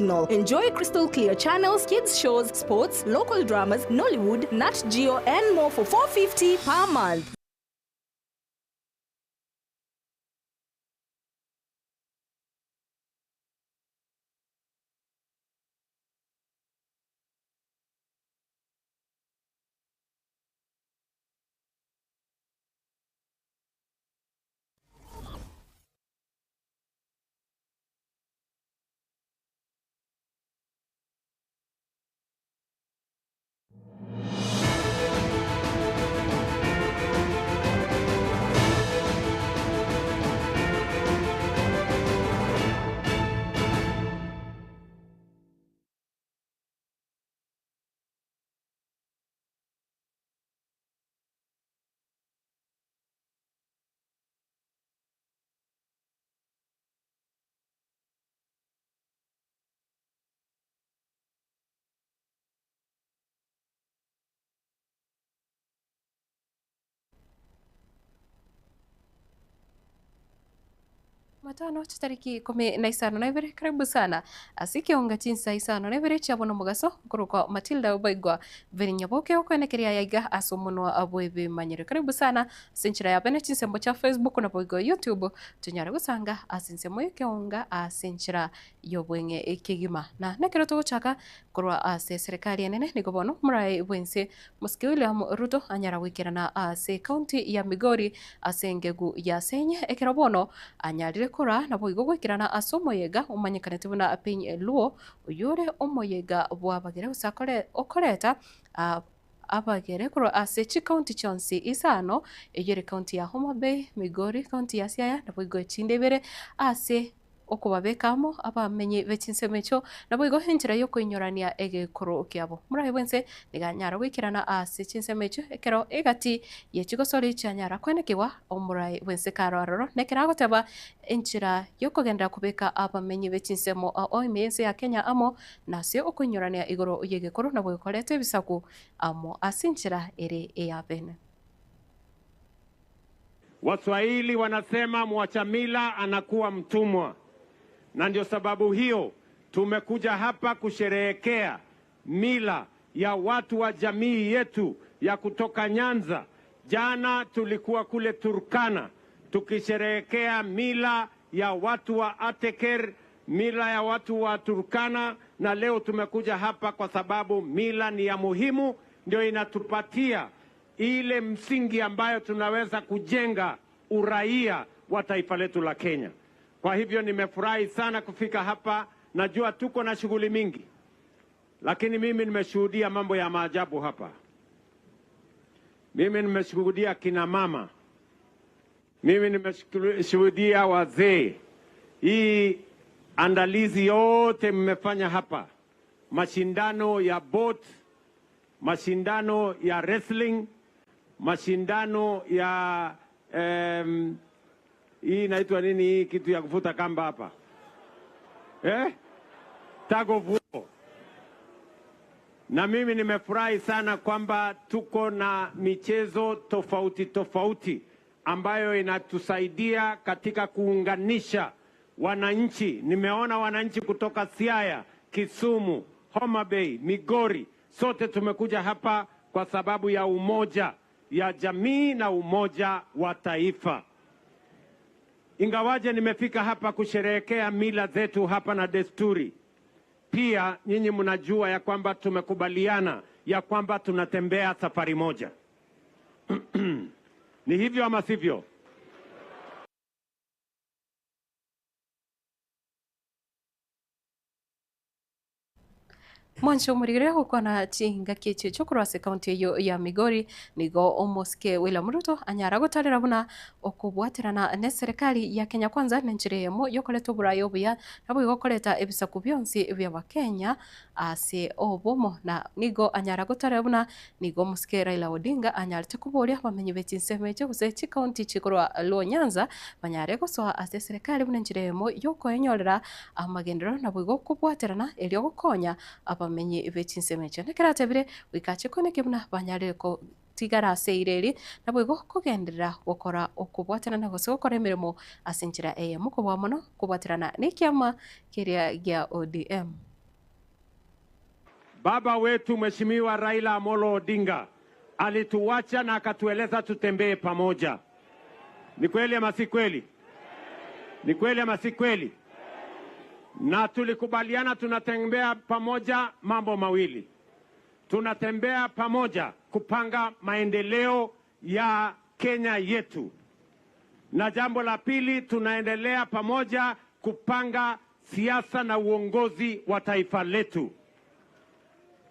signal. Enjoy crystal clear channels, kids shows, sports, local dramas, Nollywood, Nat Geo, and more for $4.50 per month. Matano tariki 15 na ibere karibu sana asikiunga chinsa isano na ibere chabono mugaso kuruko Matilda Ubaigwa verinya boke okwenekeria yaiga asomunwa abwebe manyere karibu sana sinchira ya bene chinsembo cha Facebook na boigo YouTube tunyara gusanga asinsemo yokeunga asinchira yobwenge ikigima na nekero tuguchaka kurwa ase serikali nene nigobono murai bwense muski William Ruto anyara wikirana ase county ya Migori asengegu ya senye ekerobono anyarire kura na boigo gwikirana asomoyega umanyekanete buna apinye luo uyure omoyega bwabagire usakore okoreta abagere kuro ase county chonsi isano eyere county ya Homa Bay, Migori, county ya Siaya na boigo chindebere ase okubabekamo abamenye bechinsemecho na boigo henjira yo kuinyorania egekoro kiabo murahe bwense niganyara wikirana ase chinsemecho ekero egati yechigosori chanyara kwenekiwa omurahe bwense karororo nekerago teba enchira yo kugenda kubeka abamenye bechinsemo oimense ya Kenya amo nasio okuinyorania igoro yegekoro na boigo korete bisaku amo asinchira ere eyabene. Waswahili wanasema mwacha mila anakuwa mtumwa. Na ndio sababu hiyo tumekuja hapa kusherehekea mila ya watu wa jamii yetu ya kutoka Nyanza. Jana tulikuwa kule Turkana tukisherehekea mila ya watu wa Ateker, mila ya watu wa Turkana, na leo tumekuja hapa kwa sababu mila ni ya muhimu, ndio inatupatia ile msingi ambayo tunaweza kujenga uraia wa taifa letu la Kenya. Kwa hivyo nimefurahi sana kufika hapa. Najua tuko na shughuli mingi, lakini mimi nimeshuhudia mambo ya maajabu hapa. Mimi nimeshuhudia kina mama, mimi nimeshuhudia wazee. Hii andalizi yote mmefanya hapa, mashindano ya boat, mashindano ya wrestling, mashindano ya hii inaitwa nini hii kitu ya kufuta kamba hapa? Tug of war. Na mimi nimefurahi sana kwamba tuko na michezo tofauti tofauti ambayo inatusaidia katika kuunganisha wananchi. Nimeona wananchi kutoka Siaya, Kisumu, Homa Bay, Migori, sote tumekuja hapa kwa sababu ya umoja ya jamii na umoja wa taifa. Ingawaje nimefika hapa kusherehekea mila zetu hapa na desturi, pia nyinyi mnajua ya kwamba tumekubaliana ya kwamba tunatembea safari moja. Ni hivyo ama sivyo? Mwancho murigire hukona chinga kiche chokurase county ya Migori nigo omoske William Ruto anyara gutarira buna okubwatirana ne serikali ya Kenya kwanza nenchiremo yokoleto burayo buya nabo yokoleta ebisaku byonsi bya Bakenya ase obomo na nigo anyara gutarira buna nigo moske Raila Odinga anyarite kuboria bamenye bechinseme cyo guse county chikorwa lo Nyanza banyare guswa ase serikali buna nchiremo yoko enyorera amagendero nabo gokubwatirana elyo gukonya abamenye bechinsemecho nekeratebire wikache kone kibuna banyare ko tigara seireri nabo go kugenderera gukora okubwatana na gose gukora emirimo asinchira muko bwamono kubwatirana n'ikiama kiria gya ODM. Baba wetu Mheshimiwa Raila Amolo Odinga alituacha na akatueleza tutembee pamoja. Ni kweli ama si kweli? Ni kweli ama si kweli? Na tulikubaliana tunatembea pamoja mambo mawili. Tunatembea pamoja kupanga maendeleo ya Kenya yetu. Na jambo la pili, tunaendelea pamoja kupanga siasa na uongozi wa taifa letu.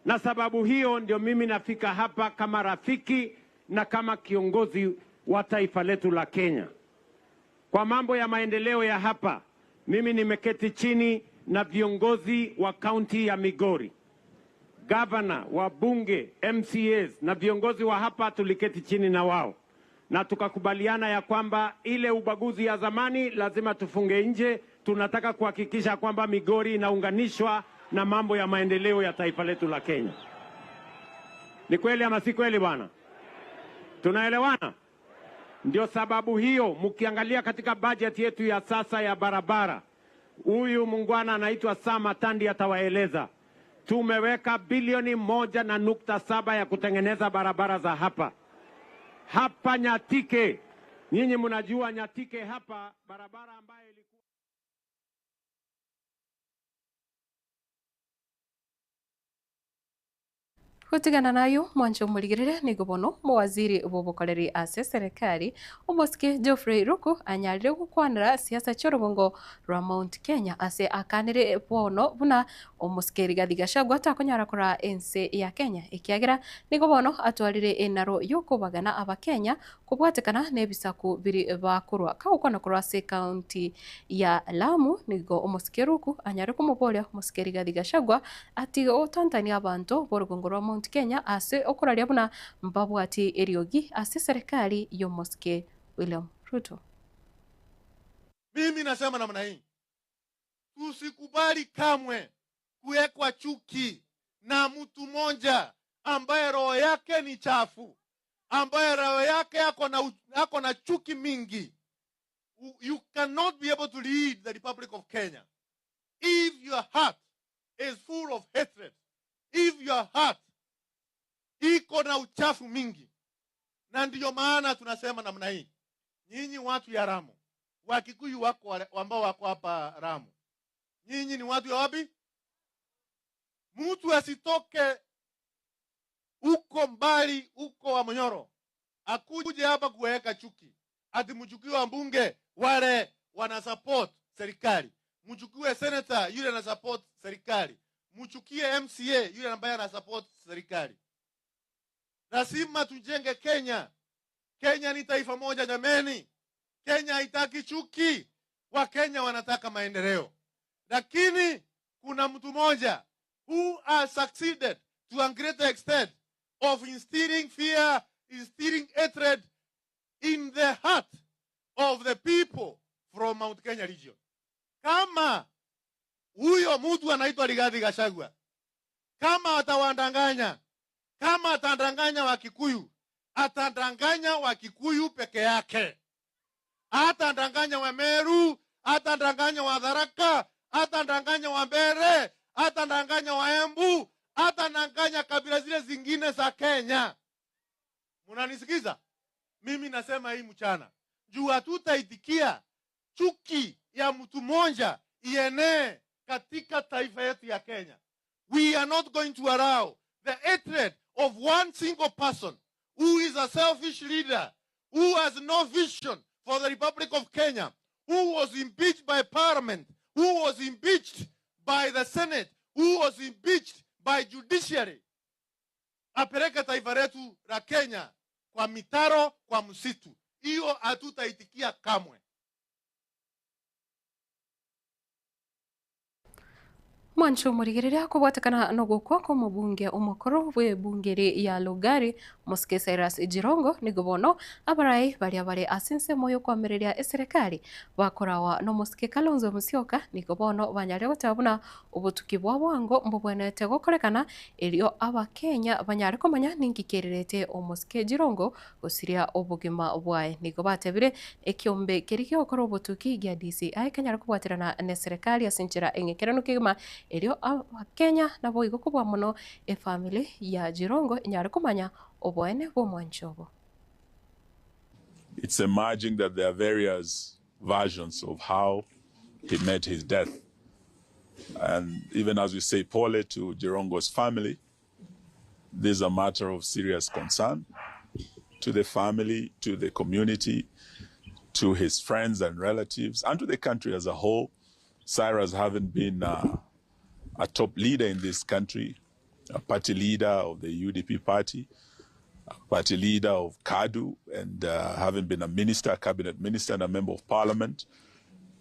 Na sababu hiyo ndio mimi nafika hapa kama rafiki na kama kiongozi wa taifa letu la Kenya. Kwa mambo ya maendeleo ya hapa, mimi nimeketi chini na viongozi wa kaunti ya Migori, gavana, wabunge, MCAs na viongozi wa hapa tuliketi chini na wao. Na tukakubaliana ya kwamba ile ubaguzi ya zamani lazima tufunge nje. Tunataka kuhakikisha kwamba Migori inaunganishwa na mambo ya maendeleo ya taifa letu la Kenya. Ni kweli ama si kweli bwana? Tunaelewana? Ndio sababu hiyo mkiangalia katika bajeti yetu ya sasa ya barabara, huyu mungwana anaitwa Sam Atandi atawaeleza. Tumeweka bilioni 1.7 ya kutengeneza barabara za hapa. Hapa Nyatike. Nyinyi mnajua Nyatike hapa barabara ambayo ilikuwa Kutigana nayo mwancho muligirire ni gobono mawaziri bobokoreri ase serikali Omosike Geoffrey Ruku anyarire gukwanira siasa chorobongo rwa Mount Kenya ase akanire bono buna Omosike Rigathi Gachagua atakonyara kora ense ya Kenya ikiagira ni gobono atwarire enaro yokubagana abakenya kubwatekana nebisaku biri bakurwa kagukona kora ase county ya Lamu nigo Omosike Ruku anyarire kumuboria Omosike Rigathi Gachagua ati otantania abantu borugongo rwa Mount Kenya ase okuraria buna mbabwati eriogi ase serikali ya Omosike William Ruto. Mimi nasema namna hii, tusikubali kamwe kuwekwa chuki na mtu mmoja ambaye roho yake ni chafu, ambaye roho yake ako na chuki mingi. You cannot be able to lead the Republic of Kenya if your heart is full of hatred, if your heart iko na uchafu mingi. Na ndiyo maana tunasema namna hii, nyinyi watu ya Ramu, Wakikuyu wako ambao wako hapa Ramu, nyinyi ni watu ya wapi? Mtu asitoke uko mbali, uko wa Monyoro, akuje hapa kuweka chuki. Ati mchukiwe mbunge wale wana support serikali, mchukiwe senator yule ana support serikali, mchukie MCA yule ambaye ana support serikali. Lazima tujenge Kenya. Kenya ni taifa moja jameni. Kenya haitaki chuki. Wakenya wanataka maendeleo. Lakini kuna mtu mmoja who has succeeded to a greater extent of instilling fear, instilling hatred in the heart of the people from Mount Kenya region. Kama huyo mtu anaitwa Rigathi Gachagua, kama atawadanganya, kama atadanganya Wakikuyu, atadanganya Wakikuyu peke yake. Atadanganya wa Meru, atadanganya wa Tharaka, atadanganya wa Mbeere, atadanganya wa Embu, atadanganya kabila zile zingine za Kenya. Munanisikiza? Mimi nasema hii mchana, juu hatutaitikia chuki ya mtu mmoja ienee katika taifa yetu ya Kenya. We are not going to allow the hatred of one single person who is a selfish leader, who has no vision for the Republic of Kenya, who was impeached by Parliament, who was impeached by the Senate, who was impeached by judiciary, apeleke taifa letu la Kenya kwa mitaro, kwa msitu. Hiyo hatutaitikia kamwe. Mwancho murigiriria kubwatakana no gukwa ko mubunge umukuru we bungeri ya Lugari Omosike Cyrus Jirongo ni gobono abarai bari asinse moyo kwamiriria serikali bakorawa no Omosike Kalonzo Musyoka ni gobono banyare gutabuna ubutuki bwa bwango mbubwenete gukorekana elio abakenya banyare komanya ningikirerete Omosike Jirongo gusiria obugima bwae ni gobatebire ekiombe kirikyo okoro ubutuki gya DCI kanyara kubwatirana ne serikali asinchira engekerano kigima ilio Kenya na boigo kubwa muno family ya Jirongo inyari kumanya oboene bo mwanchobo. It's emerging that there are various versions of how he met his death. And even as we say pole to Jirongo's family, this is a matter of serious concern to the family, to the community, to his friends and relatives, and to the country as a whole. Cyrus having been a top leader in this country, a party leader of the UDP party, a party leader of KADU, and having been a minister, a cabinet minister, and a member of parliament,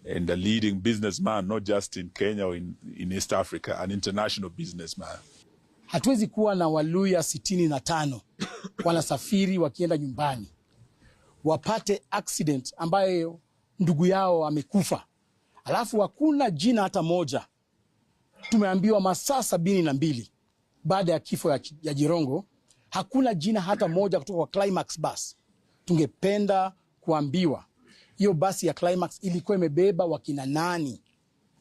and a leading businessman, not just in Kenya or in East Africa, an international businessman. Hatuwezi kuwa na Waluya 65 wanasafiri wakienda nyumbani wapate accident ambayo ndugu yao amekufa, alafu hakuna jina hata moja. Tumeambiwa masaa 72 baada ya kifo ya Jirongo, hakuna jina hata moja kutoka kwa Climax bus. Tungependa kuambiwa hiyo basi ya Climax ilikuwa imebeba wakina nani,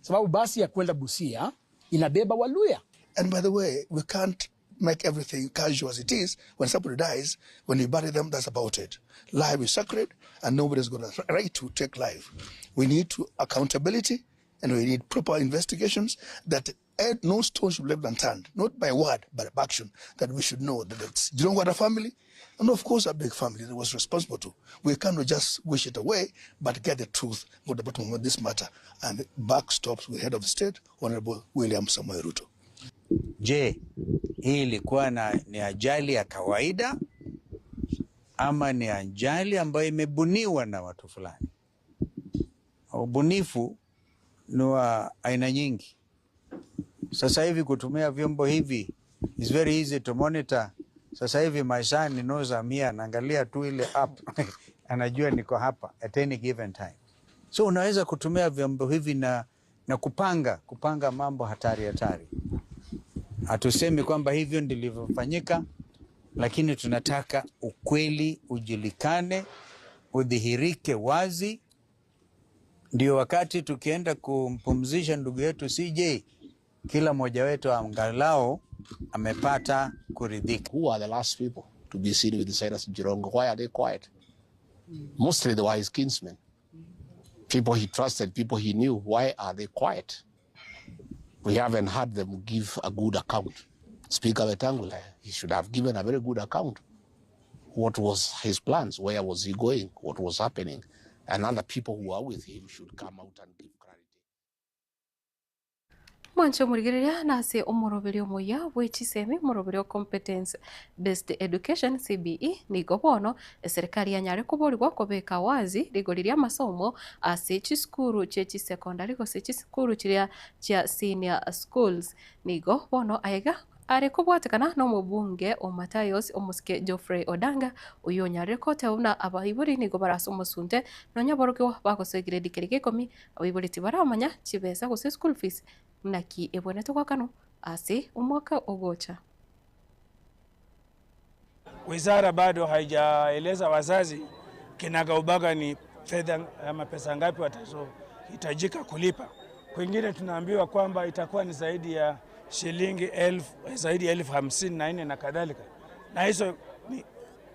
sababu basi ya kwenda Busia inabeba Waluya. And by the way, we can't make everything casual as it is. When somebody dies, when you bury them, that's about it. Life is sacred, and nobody's got a right to take life. We need accountability, and we need proper investigations that no stone should be left unturned, not by word, but by action, that we should know that it's Jirongo had a family, and of course a big family that was responsible to. We cannot just wish it away, but get the truth, go to the bottom of this matter, and back stops with the head of the state, Honorable William Samoei Ruto. Je, hii ilikuwa ni ajali ya kawaida ama ni ajali ambayo imebuniwa na watu fulani? Ubunifu ni wa aina nyingi. Sasa hivi kutumia vyombo hivi is very easy to monitor. Sasa hivi my son knows I'm here, anaangalia tu ile app anajua niko hapa at any given time. So unaweza kutumia vyombo hivi na kupanga mambo hatari. Hatusemi kwamba hivyo ndilivyofanyika, lakini tunataka ukweli ujulikane, udhihirike wazi, ndio wakati tukienda kumpumzisha ndugu yetu CJ, kila mmoja wetu angalau amepata kuridhika. Who are the last people to be seen with Cyrus Jirongo? Why are they quiet? Mostly they were his kinsmen. People he trusted, people he knew. Why are they quiet? We haven't heard them give a good account. Speaker Wetangula, he should have given a very good account. What was his plans? Where was he going? What was happening? And other people who are with him should come out and give clarity. Mwancho murigereria nase omoroberio moya wechisemi moroberio competence based education CBE nigo bono serikali ya Nyare kuborigwa kobeka wazi rigoriria masomo ase chiskuru chechi secondary go sechi skuru chiria cha senior schools nigo bono aiga are kubwatekana no mubunge o Matayos omusike Geoffrey Odanga uyo Nyare kote una abaiburi nigo barasomo sunte no nyaborokyo bakose grade kerike komi abaiburi tibaramanya chibesa go school fees naki ebonete kwa kano ase umwaka ogocha. Wizara bado haijaeleza wazazi kinagaubaga ni fedha ama pesa ngapi watazohitajika kulipa. Kwingine tunaambiwa kwamba itakuwa ni zaidi ya shilingi 54,000 na kadhalika. Na hizo ni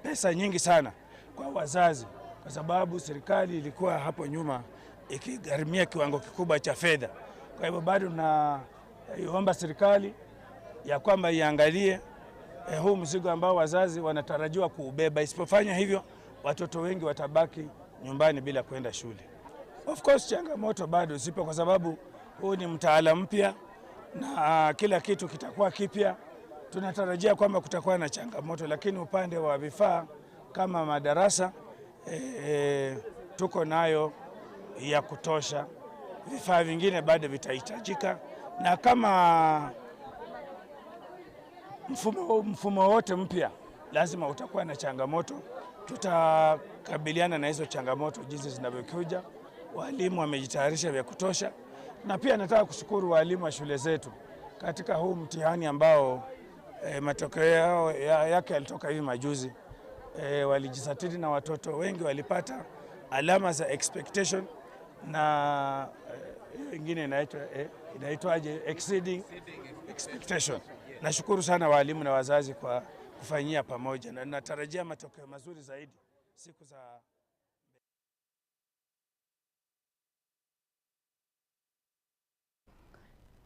pesa nyingi sana kwa wazazi, kwa sababu serikali ilikuwa hapo nyuma ikigharimia kiwango kikubwa cha fedha. Kwa hivyo bado naiomba serikali ya kwamba iangalie huu mzigo ambao wazazi wanatarajiwa kuubeba. Isipofanya hivyo, watoto wengi watabaki nyumbani bila kwenda shule. Of course changamoto bado zipo, kwa sababu huu ni mtaala mpya na kila kitu kitakuwa kipya. Tunatarajia kwamba kutakuwa na changamoto, lakini upande wa vifaa kama madarasa tuko nayo ya kutosha. Vifaa vingine bado vitahitajika, na kama mfumo wote mpya lazima utakuwa na changamoto. Tutakabiliana na hizo changamoto jinsi zinavyokuja. Walimu wamejitayarisha vya kutosha, na pia nataka kushukuru walimu wa shule zetu katika huu mtihani ambao matokeo yake yalitoka hivi majuzi. Walijisatiri na watoto wengi walipata alama za expectation, na ingine inaitwaje exceeding expectation. Nashukuru sana walimu na wazazi kwa kufanyia pamoja, na natarajia matokeo mazuri zaidi siku za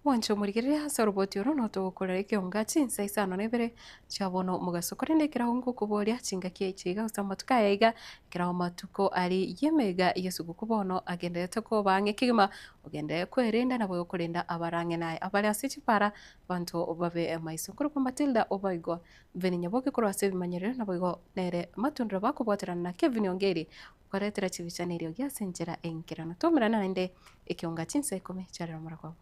wancho murigirira hasa roboti oro no tugukorera kionga chinsa isano nebere chabono mugasokorende kirahungu kuboria chinga kiaichiga usamatuka yaiga kiraho matuko ari yemega yesugu kubono agendete ko bange kigima ugende kwerenda nabo yokurinda abarange naye abali asichi para bantu babe maisukuru kwa Matilda Obaigwa veninya boke kurwa sevi manyerere nabo igo nere matundra bakubwaterana na Kevin Ongeri kwaretera chivichaniro gya senjera enkirano tomirana nende ikionga chinsa ikome charero murakwa.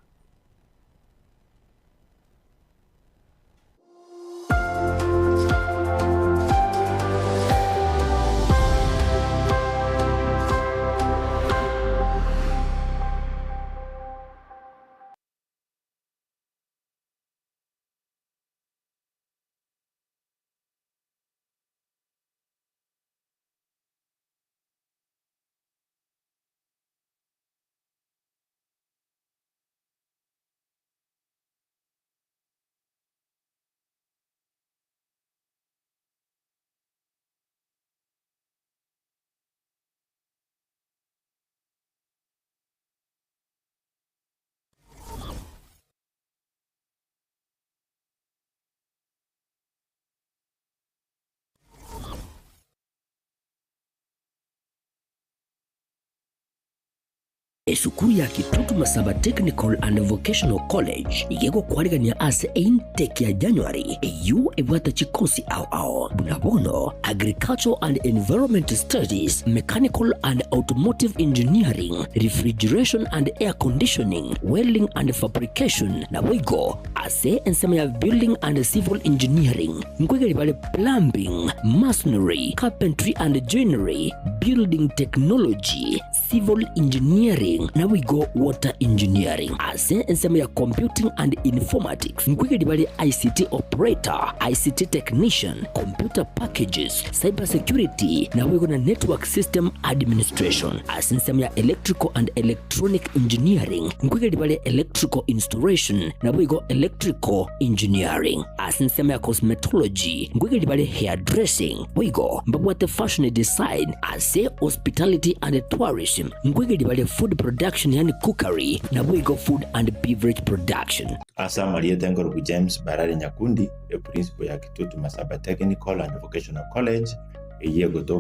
Esukuru ya Kitutu Masaba Technical and Vocational College igego kwarigania ase intake ya January eyu ebwata chikosi ao bunabono Agricultural and Environment Studies, Mechanical and Automotive Engineering, Refrigeration and Air Conditioning, Welding and Fabrication na wigo ase ensema ya Building and Civil Engineering ngwegeli bale Plumbing, Masonry, Carpentry and Joinery, Building Technology, Civil Engineering na we go Water Engineering. Ase ensema ya Computing and Informatics ngwegeli bale ICT Operator, ICT Technician, Computer Packages, Cyber Security na we go na Network System Administration. Ase ensema ya Electrical and Electronic Engineering ngwegeli bale Electrical Installation na we go Electrical Engineering. Ase ensema ya Cosmetology ngwegeli bale Hairdressing we go mbabwate Fashion Design. Ase Hospitality and Tourism ngwegeli bale Food Production yani cookery na wigo Food and Beverage Production. Asa Maria Tengorugu James Barari Nyakundi, principal ya Kitutu Masaba Technical and Vocational College,